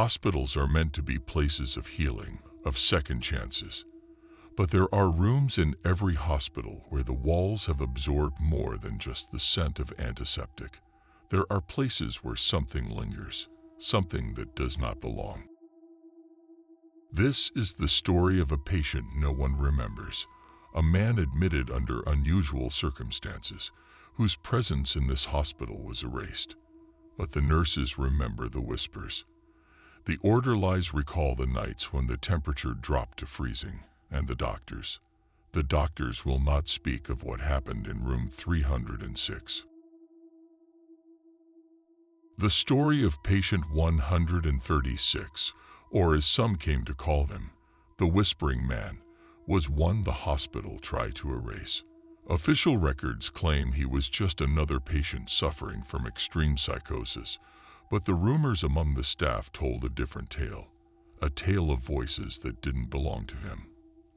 Hospitals are meant to be places of healing, of second chances. But there are rooms in every hospital where the walls have absorbed more than just the scent of antiseptic. There are places where something lingers, something that does not belong. This is the story of a patient no one remembers, a man admitted under unusual circumstances, whose presence in this hospital was erased. But the nurses remember the whispers. The orderlies recall the nights when the temperature dropped to freezing, and the doctors will not speak of what happened in room 306. The story of patient 136, or as some came to call him, the Whispering Man, was one the hospital tried to erase. Official records claim he was just another patient suffering from extreme psychosis, but the rumors among the staff told a different tale, a tale of voices that didn't belong to him,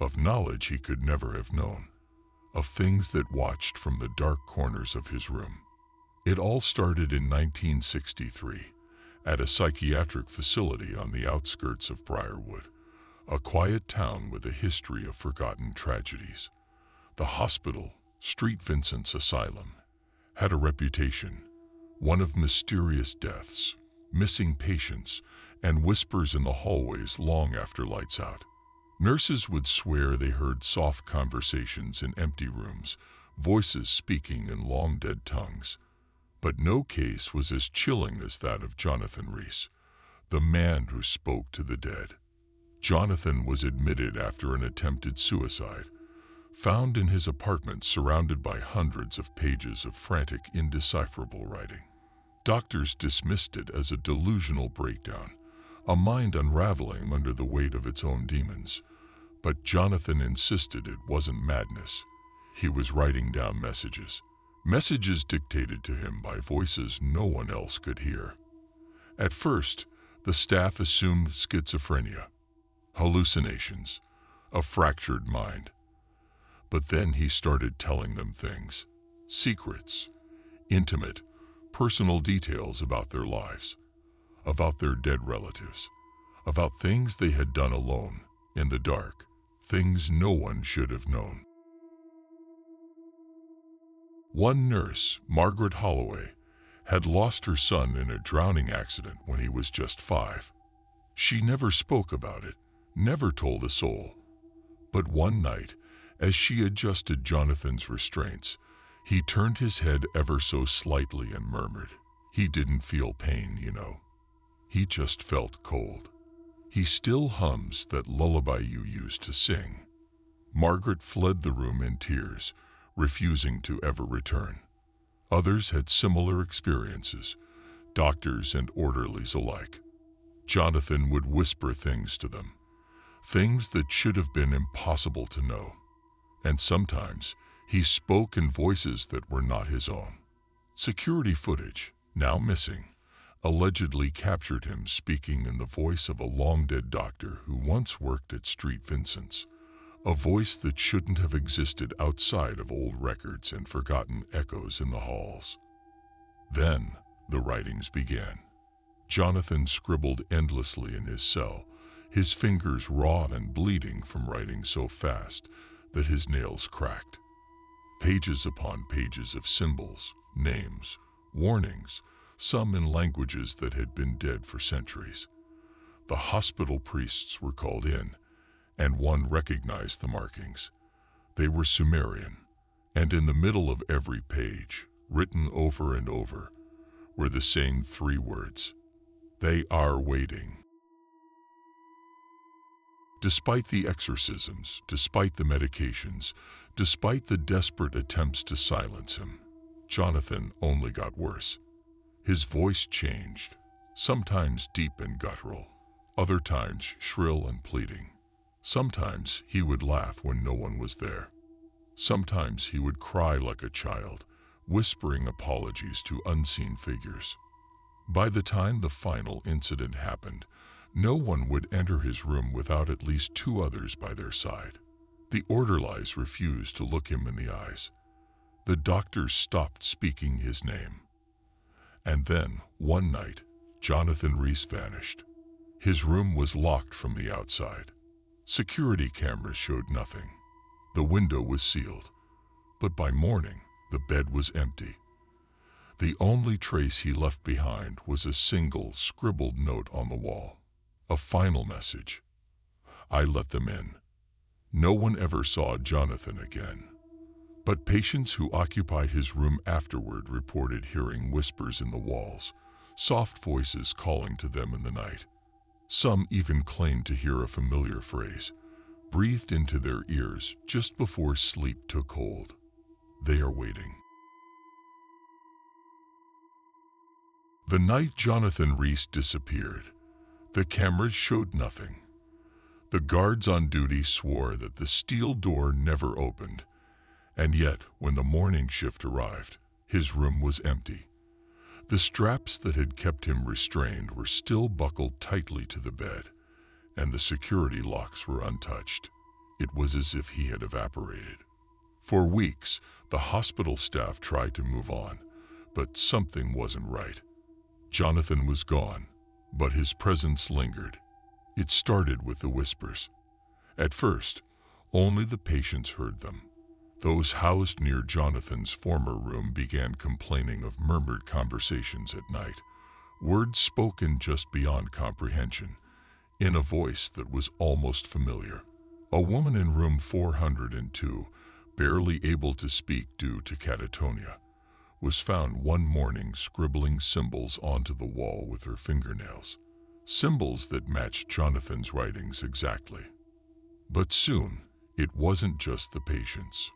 of knowledge he could never have known, of things that watched from the dark corners of his room. It all started in 1963 at a psychiatric facility on the outskirts of Briarwood, a quiet town with a history of forgotten tragedies. The hospital, St. Vincent's Asylum, had a reputation, one of mysterious deaths, missing patients, and whispers in the hallways long after lights out. Nurses would swear they heard soft conversations in empty rooms, voices speaking in long-dead tongues. But no case was as chilling as that of Jonathan Reese, the man who spoke to the dead. Jonathan was admitted after an attempted suicide, found in his apartment surrounded by hundreds of pages of frantic, indecipherable writing. Doctors dismissed it as a delusional breakdown, a mind unraveling under the weight of its own demons. But Jonathan insisted it wasn't madness. He was writing down messages dictated to him by voices no one else could hear. At first, the staff assumed schizophrenia, hallucinations, a fractured mind. But then he started telling them things, secrets, intimate, personal details about their lives, about their dead relatives, about things they had done alone, in the dark, things no one should have known. One nurse, Margaret Holloway, had lost her son in a drowning accident when he was just 5. She never spoke about it, never told a soul. But one night, as she adjusted Jonathan's restraints, he turned his head ever so slightly and murmured, "He didn't feel pain, you know. He just felt cold. He still hums that lullaby you used to sing." Margaret fled the room in tears, refusing to ever return. Others had similar experiences, doctors and orderlies alike. Jonathan would whisper things to them, things that should have been impossible to know. And sometimes he spoke in voices that were not his own. Security footage, now missing, allegedly captured him speaking in the voice of a long-dead doctor who once worked at St. Vincent's, a voice that shouldn't have existed outside of old records and forgotten echoes in the halls. Then the writings began. Jonathan scribbled endlessly in his cell, his fingers raw and bleeding from writing so fast that his nails cracked. Pages upon pages of symbols, names, warnings, some in languages that had been dead for centuries. The hospital priests were called in, and one recognized the markings. They were Sumerian, and in the middle of every page, written over and over, were the same 3 words: "They are waiting." Despite the exorcisms, despite the medications, despite the desperate attempts to silence him, Jonathan only got worse. His voice changed, sometimes deep and guttural, other times shrill and pleading. Sometimes he would laugh when no one was there. Sometimes he would cry like a child, whispering apologies to unseen figures. By the time the final incident happened, no one would enter his room without at least 2 others by their side. The orderlies refused to look him in the eyes. The doctors stopped speaking his name. And then, one night, Jonathan Reese vanished. His room was locked from the outside. Security cameras showed nothing. The window was sealed, but by morning, the bed was empty. The only trace he left behind was a single scribbled note on the wall. A final message. I let them in. No one ever saw Jonathan again. But patients who occupied his room afterward reported hearing whispers in the walls, soft voices calling to them in the night. Some even claimed to hear a familiar phrase, breathed into their ears just before sleep took hold. They are waiting. The night Jonathan Reese disappeared, the cameras showed nothing. The guards on duty swore that the steel door never opened, and yet when the morning shift arrived, his room was empty. The straps that had kept him restrained were still buckled tightly to the bed, and the security locks were untouched. It was as if he had evaporated. For weeks, the hospital staff tried to move on, but something wasn't right. Jonathan was gone, but his presence lingered. It started with the whispers. At first, only the patients heard them. Those housed near Jonathan's former room began complaining of murmured conversations at night, words spoken just beyond comprehension, in a voice that was almost familiar. A woman in room 402, barely able to speak due to catatonia, was found one morning scribbling symbols onto the wall with her fingernails, symbols that matched Jonathan's writings exactly. But soon, it wasn't just the patients.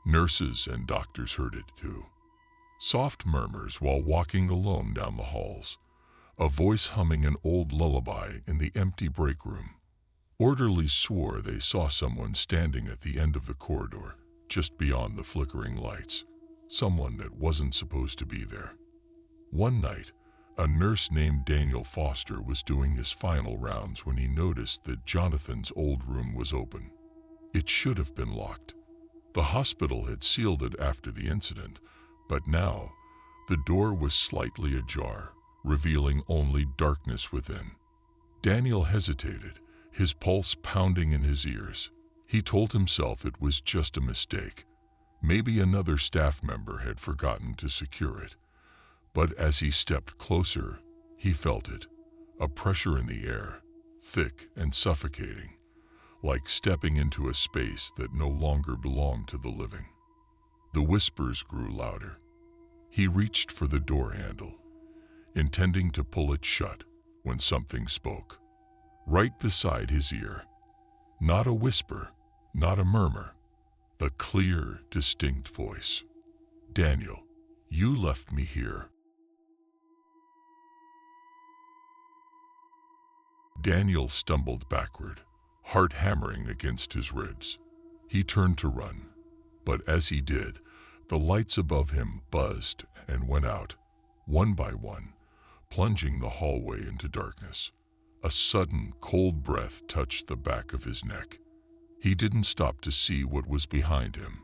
Nurses and doctors heard it too. Soft murmurs while walking alone down the halls, a voice humming an old lullaby in the empty break room. Orderlies swore they saw someone standing at the end of the corridor, just beyond the flickering lights, someone that wasn't supposed to be there. One night, a nurse named Daniel Foster was doing his final rounds when he noticed that Jonathan's old room was open. It should have been locked. The hospital had sealed it after the incident, but now the door was slightly ajar, revealing only darkness within. Daniel hesitated, his pulse pounding in his ears. He told himself it was just a mistake. Maybe another staff member had forgotten to secure it. But as he stepped closer, he felt it, a pressure in the air, thick and suffocating, like stepping into a space that no longer belonged to the living. The whispers grew louder. He reached for the door handle, intending to pull it shut when something spoke. Right beside his ear. Not a whisper, not a murmur, a clear, distinct voice. Daniel, you left me here. Daniel stumbled backward, heart hammering against his ribs. He turned to run, but as he did, the lights above him buzzed and went out, one by one, plunging the hallway into darkness. A sudden, cold breath touched the back of his neck. He didn't stop to see what was behind him.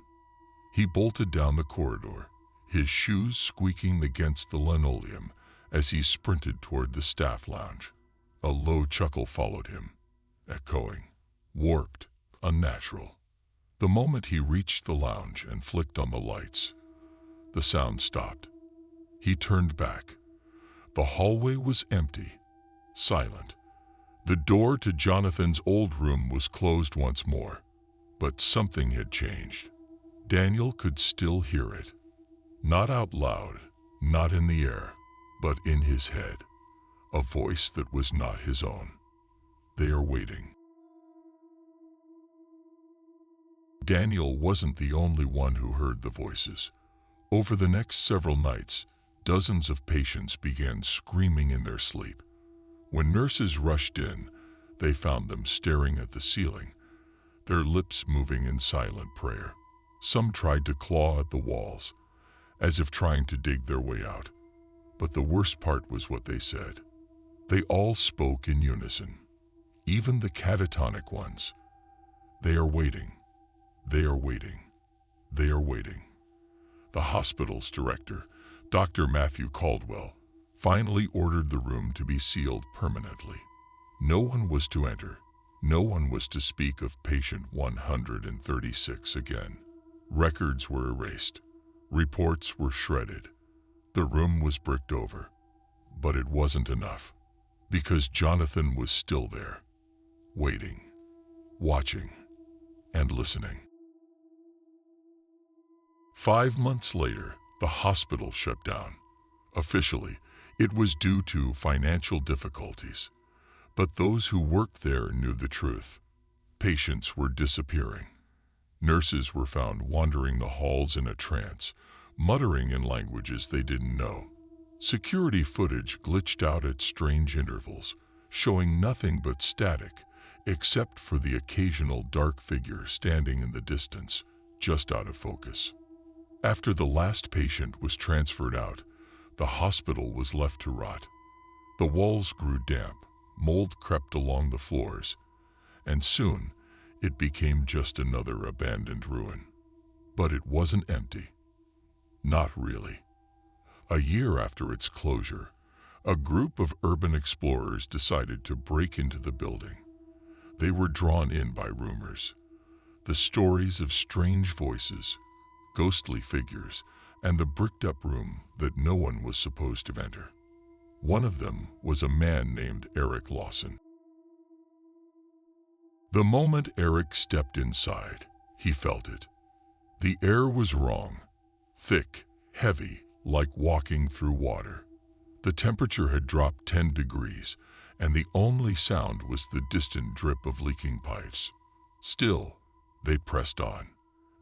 He bolted down the corridor, his shoes squeaking against the linoleum as he sprinted toward the staff lounge. A low chuckle followed him, echoing, warped, unnatural. The moment he reached the lounge and flicked on the lights, the sound stopped. He turned back. The hallway was empty, silent. The door to Jonathan's old room was closed once more, but something had changed. Daniel could still hear it. Not out loud, not in the air, but in his head. A voice that was not his own. They are waiting. Daniel wasn't the only one who heard the voices. Over the next several nights, dozens of patients began screaming in their sleep. When nurses rushed in, they found them staring at the ceiling, their lips moving in silent prayer. Some tried to claw at the walls, as if trying to dig their way out. But the worst part was what they said. They all spoke in unison, even the catatonic ones. They are waiting. They are waiting. They are waiting. The hospital's director, Dr. Matthew Caldwell, finally ordered the room to be sealed permanently. No one was to enter. No one was to speak of patient 136 again. Records were erased. Reports were shredded. The room was bricked over. But it wasn't enough, because Jonathan was still there, waiting, watching, and listening. 5 months later, the hospital shut down. Officially, it was due to financial difficulties. But those who worked there knew the truth. Patients were disappearing. Nurses were found wandering the halls in a trance, muttering in languages they didn't know. Security footage glitched out at strange intervals, showing nothing but static, except for the occasional dark figure standing in the distance, just out of focus. After the last patient was transferred out, the hospital was left to rot. The walls grew damp, mold crept along the floors, and soon it became just another abandoned ruin. But it wasn't empty. Not really. A year after its closure, a group of urban explorers decided to break into the building. They were drawn in by rumors, the stories of strange voices, ghostly figures, and the bricked-up room that no one was supposed to enter. One of them was a man named Eric Lawson. The moment Eric stepped inside, he felt it. The air was wrong, thick, heavy, like walking through water. The temperature had dropped 10 degrees, and the only sound was the distant drip of leaking pipes. Still, they pressed on.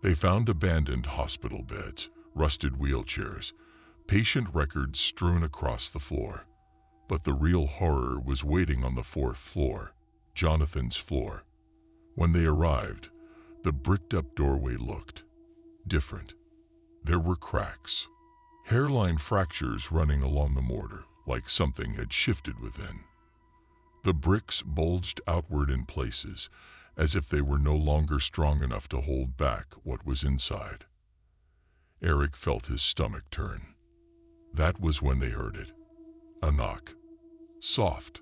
They found abandoned hospital beds, rusted wheelchairs, patient records strewn across the floor. But the real horror was waiting on the 4th floor, Jonathan's floor. When they arrived, the bricked-up doorway looked different. There were cracks, hairline fractures running along the mortar, like something had shifted within. The bricks bulged outward in places, as if they were no longer strong enough to hold back what was inside. Eric felt his stomach turn. That was when they heard it. A knock. Soft,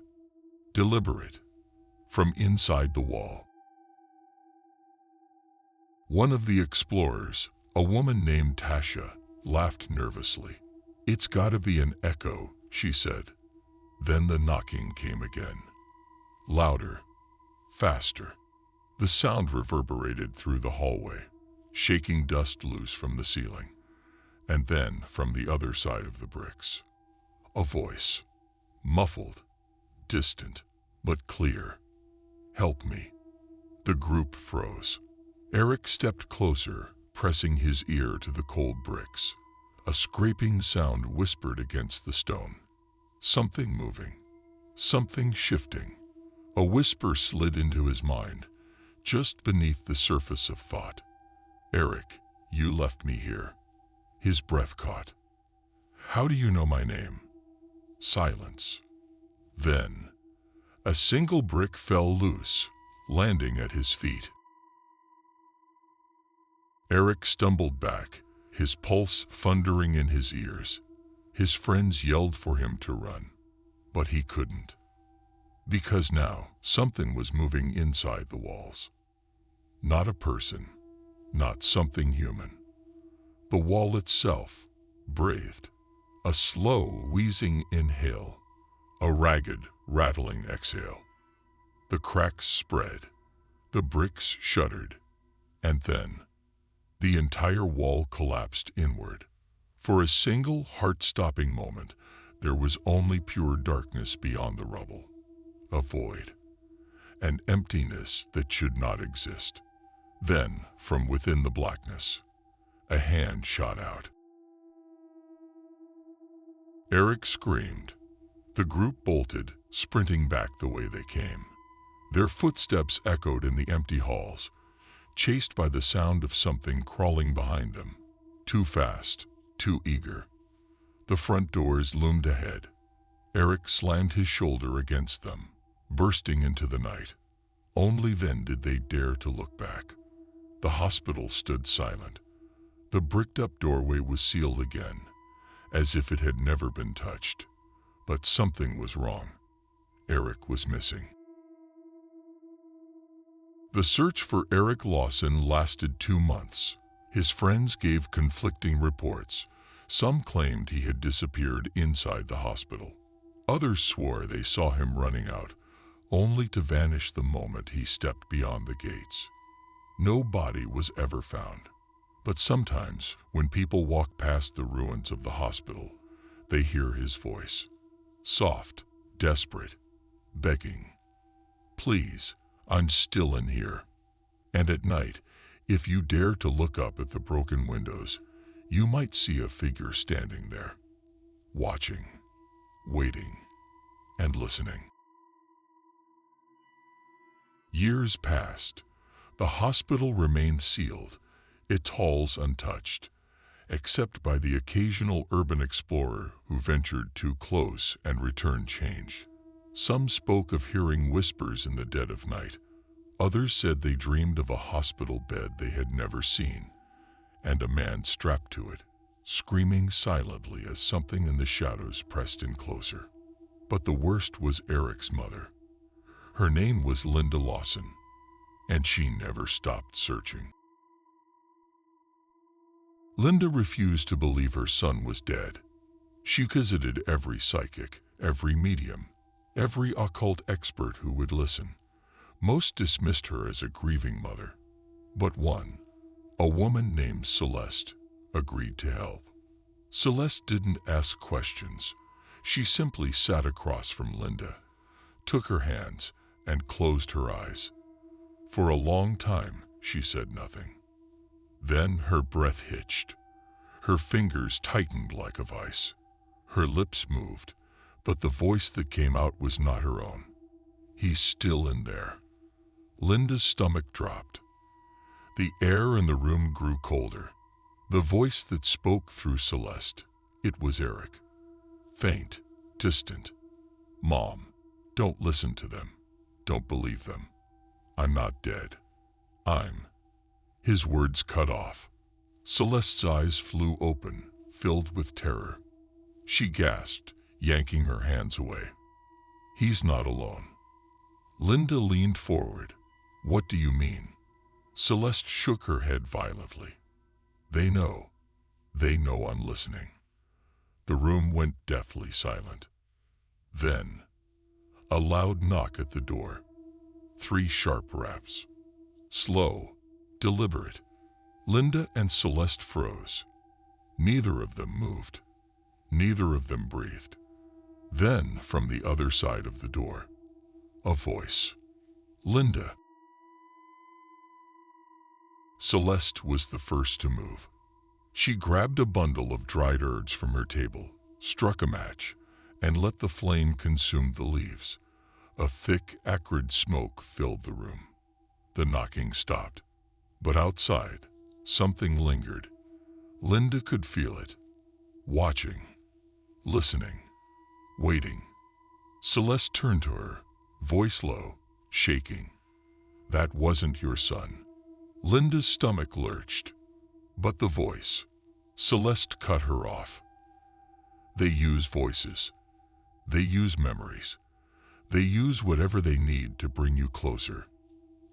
deliberate, from inside the wall. One of the explorers, a woman named Tasha, laughed nervously. "It's gotta be an echo," she said. Then the knocking came again. Louder, faster. The sound reverberated through the hallway, shaking dust loose from the ceiling. And then, from the other side of the bricks, a voice. Muffled, distant, but clear. "Help me." The group froze. Eric stepped closer, pressing his ear to the cold bricks. A scraping sound whispered against the stone. Something moving. Something shifting. A whisper slid into his mind, just beneath the surface of thought. "Eric, you left me here." His breath caught. "How do you know my name?" Silence. Then, a single brick fell loose, landing at his feet. Eric stumbled back, his pulse thundering in his ears. His friends yelled for him to run, but he couldn't. Because now, something was moving inside the walls. Not a person, not something human. The wall itself breathed. A slow, wheezing inhale, a ragged, rattling exhale. The cracks spread, the bricks shuddered, and then the entire wall collapsed inward. For a single, heart-stopping moment, there was only pure darkness beyond the rubble. A void, an emptiness that should not exist. Then, from within the blackness, a hand shot out. Eric screamed. The group bolted, sprinting back the way they came. Their footsteps echoed in the empty halls, chased by the sound of something crawling behind them. Too fast, too eager. The front doors loomed ahead. Eric slammed his shoulder against them, bursting into the night. Only then did they dare to look back. The hospital stood silent. The bricked-up doorway was sealed again, as if it had never been touched. But something was wrong. Eric was missing. The search for Eric Lawson lasted 2 months. His friends gave conflicting reports. Some claimed he had disappeared inside the hospital. Others swore they saw him running out, only to vanish the moment he stepped beyond the gates. No body was ever found. But sometimes, when people walk past the ruins of the hospital, they hear his voice. Soft, desperate, begging. "Please, I'm still in here." And at night, if you dare to look up at the broken windows, you might see a figure standing there, watching, waiting, and listening. Years passed. The hospital remained sealed, its halls untouched, except by the occasional urban explorer who ventured too close and returned changed. Some spoke of hearing whispers in the dead of night. Others said they dreamed of a hospital bed they had never seen, and a man strapped to it, screaming silently as something in the shadows pressed in closer. But the worst was Eric's mother. Her name was Linda Lawson, and she never stopped searching. Linda refused to believe her son was dead. She visited every psychic, every medium, every occult expert who would listen. Most dismissed her as a grieving mother, but one, a woman named Celeste, agreed to help. Celeste didn't ask questions. She simply sat across from Linda, took her hands, and closed her eyes. For a long time, she said nothing. Then her breath hitched. Her fingers tightened like a vice. Her lips moved, but the voice that came out was not her own. "He's still in there." Linda's stomach dropped. The air in the room grew colder. The voice that spoke through Celeste, it was Eric. Faint, distant. "Mom, don't listen to them. Don't believe them. I'm not dead. I'm..." His words cut off. Celeste's eyes flew open, filled with terror. She gasped, yanking her hands away. "He's not alone." Linda leaned forward. "What do you mean?" Celeste shook her head violently. They know I'm listening." The room went deathly silent. Then, a loud knock at the door. 3 sharp raps. Slow, deliberate. Linda and Celeste froze. Neither of them moved. Neither of them breathed. Then, from the other side of the door, a voice. "Linda." Celeste was the first to move. She grabbed a bundle of dried herbs from her table, struck a match, and let the flame consume the leaves. A thick, acrid smoke filled the room. The knocking stopped, but outside, something lingered. Linda could feel it. Watching, listening, waiting. Celeste turned to her, voice low, shaking. "That wasn't your son." Linda's stomach lurched. But the voice, Celeste cut her off. "They use voices. They use memories. They use whatever they need to bring you closer."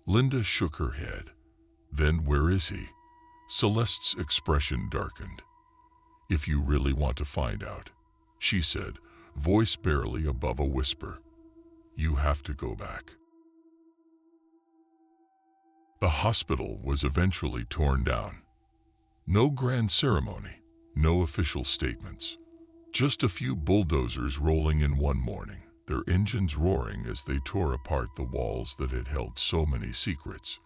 Linda shook her head. "Then where is he?" Celeste's expression darkened. "If you really want to find out," she said, voice barely above a whisper, "you have to go back." The hospital was eventually torn down. No grand ceremony, no official statements. Just a few bulldozers rolling in one morning, their engines roaring as they tore apart the walls that had held so many secrets.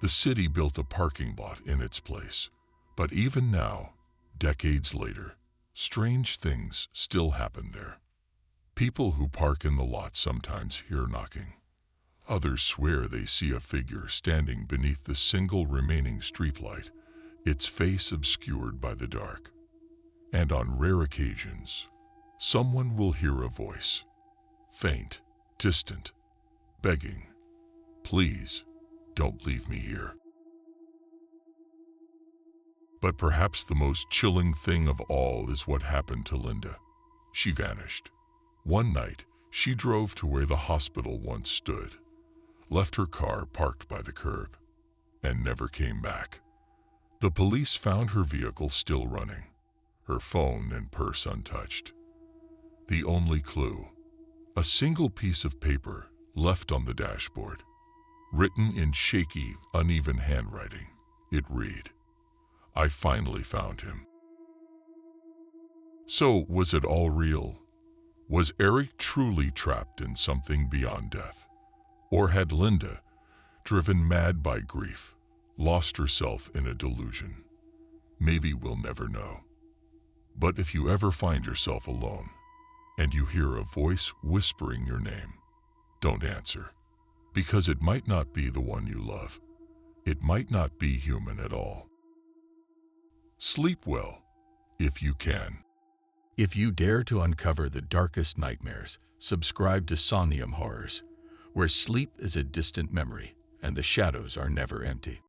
The city built a parking lot in its place, but even now, decades later, strange things still happen there. People who park in the lot sometimes hear knocking. Others swear they see a figure standing beneath the single remaining streetlight, its face obscured by the dark. And on rare occasions, someone will hear a voice, faint, distant, begging, "Please, don't leave me here." But perhaps the most chilling thing of all is what happened to Linda. She vanished. One night, she drove to where the hospital once stood. left her car parked by the curb, and never came back. The police found her vehicle still running, her phone and purse untouched. The only clue, a single piece of paper left on the dashboard. Written in shaky, uneven handwriting, it read, "I finally found him." So, was it all real? Was Eric truly trapped in something beyond death? Or had Linda, driven mad by grief, lost herself in a delusion? Maybe we'll never know. But if you ever find yourself alone, and you hear a voice whispering your name, don't answer. Because it might not be the one you love. It might not be human at all. Sleep well, if you can. If you dare to uncover the darkest nightmares, subscribe to Somnium Horrors, where sleep is a distant memory and the shadows are never empty.